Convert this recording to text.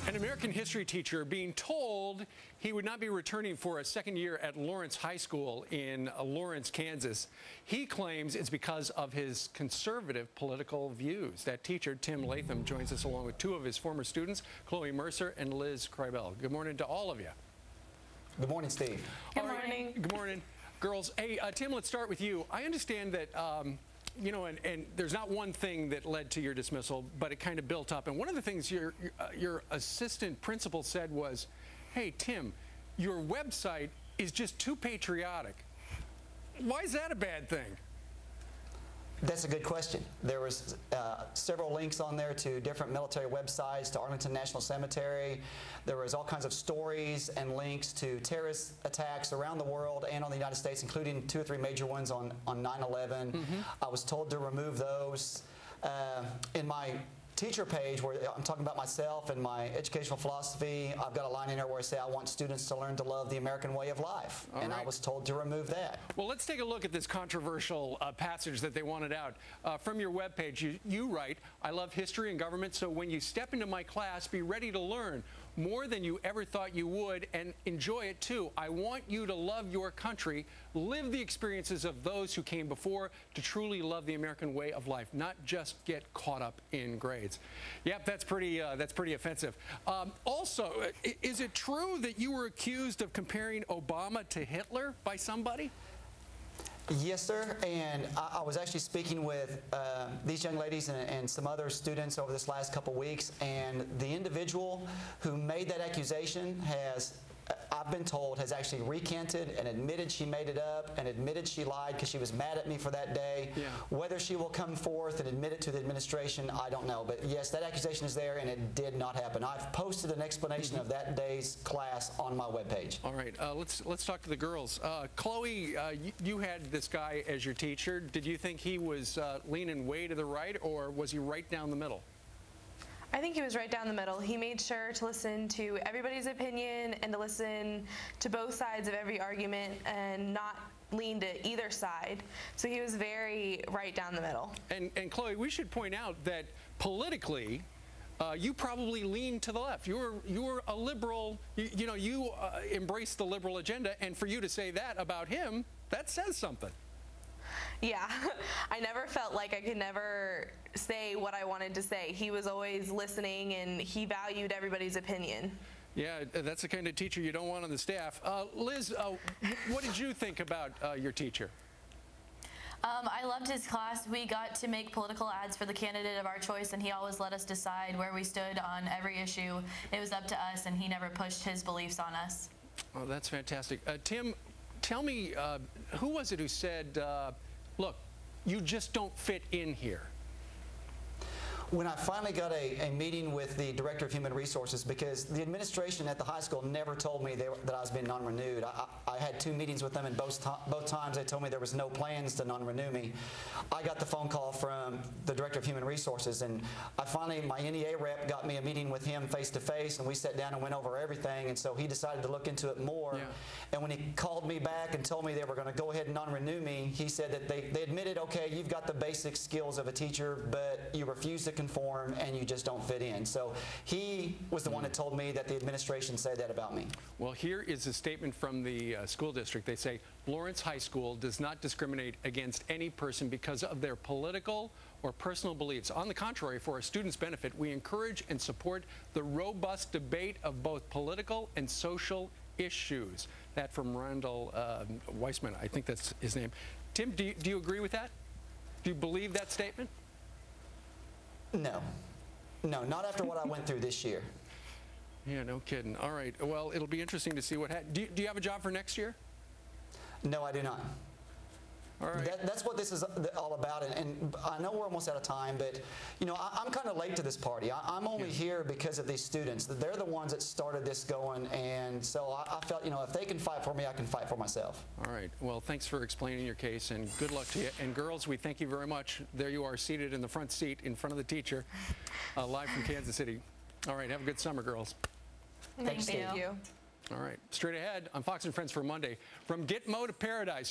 An American history teacher being told he would not be returning for a second year at Lawrence High School in Lawrence, Kansas. He claims it's because of his conservative political views. That teacher, Tim Latham, joins us along with two of his former students, Chloe Mercer and Liz Kreibel. Good morning to all of you. Good morning, Steve. Good morning. Good morning, girls. Hey, Tim, let's start with you. I understand that you know, and there's not one thing that led to your dismissal, but it kind of built up. And one of the things your assistant principal said was, hey, Tim, your website is just too patriotic. Why is that a bad thing? That's a good question. There was several links on there to different military websites, to Arlington National Cemetery. There was all kinds of stories and links to terrorist attacks around the world and on the United States, including 2 or 3 major ones on 9/11. I was told to remove those. In my teacher page, where I'm talking about myself and my educational philosophy, I've got a line in there where I say I want students to learn to love the American way of life, and I was told to remove that. Well, let's take a look at this controversial passage that they wanted out. From your webpage, you write, I love history and government, so when you step into my class, be ready to learn more than you ever thought you would, and enjoy it too. I want you to love your country, live the experiences of those who came before, to truly love the American way of life, not just get caught up in grades. Yep, that's pretty offensive. Also, is it true that you were accused of comparing Obama to Hitler by somebody? Yes, sir, and I was actually speaking with these young ladies and some other students over this last couple weeks, and the individual who made that accusation has, I've been told, has actually recanted and admitted she made it up and admitted she lied because she was mad at me for that day. Yeah. Whether she will come forth and admit it to the administration, I don't know. But yes, that accusation is there, and it did not happen. I've posted an explanation of that day's class on my webpage. All right, let's talk to the girls. Chloe, you had this guy as your teacher. Did you think he was leaning way to the right, or was he right down the middle? I think he was right down the middle. He made sure to listen to everybody's opinion and to listen to both sides of every argument and not lean to either side. So he was very right down the middle. And Chloe, we should point out that politically, you probably lean to the left. You were a liberal. You embraced the liberal agenda, and for you to say that about him, that says something. Yeah, I never felt like I could never say what I wanted to say. He was always listening, and he valued everybody's opinion. Yeah, that's the kind of teacher you don't want on the staff. Liz, what did you think about your teacher? I loved his class. We got to make political ads for the candidate of our choice, and he always let us decide where we stood on every issue. It was up to us, and he never pushed his beliefs on us. Oh, that's fantastic. Tim, tell me, who was it who said, look, you just don't fit in here? When I finally got a meeting with the Director of Human Resources, because the administration at the high school never told me that I was being non-renewed. I had 2 meetings with them, and both times they told me there was no plans to non-renew me. I got the phone call from the Director of Human Resources, and my NEA rep got me a meeting with him face-to-face, and we sat down and went over everything, and so he decided to look into it more. Yeah. And when he called me back and told me they were going to go ahead and non-renew me, he said that they admitted, okay, you've got the basic skills of a teacher, but you refuse to conform and you just don't fit in. So he was the one that told me that the administration said that about me. Well, here is a statement from the school district. They say, Lawrence High School does not discriminate against any person because of their political or personal beliefs. On the contrary, for our students' benefit, we encourage and support the robust debate of both political and social issues. That from Randall Weissman, I think that's his name. Tim, do you agree with that? Do you believe that statement? No. No, not after what I went through this year. Yeah, no kidding. All right. Well, it'll be interesting to see what happens. Do you have a job for next year? No, I do not. All right. That's what this is all about, and I know we're almost out of time, but I'm kind of late to this party. I'm only here because of these students. They're the ones that started this going, and so I felt, if they can fight for me, I can fight for myself. All right. Well, thanks for explaining your case, and good luck to you. And girls, we thank you very much. There you are, seated in the front seat in front of the teacher, live from Kansas City. All right. Have a good summer, girls. Thank you. All right. Straight ahead on Fox and Friends for Monday, from Gitmo to Paradise.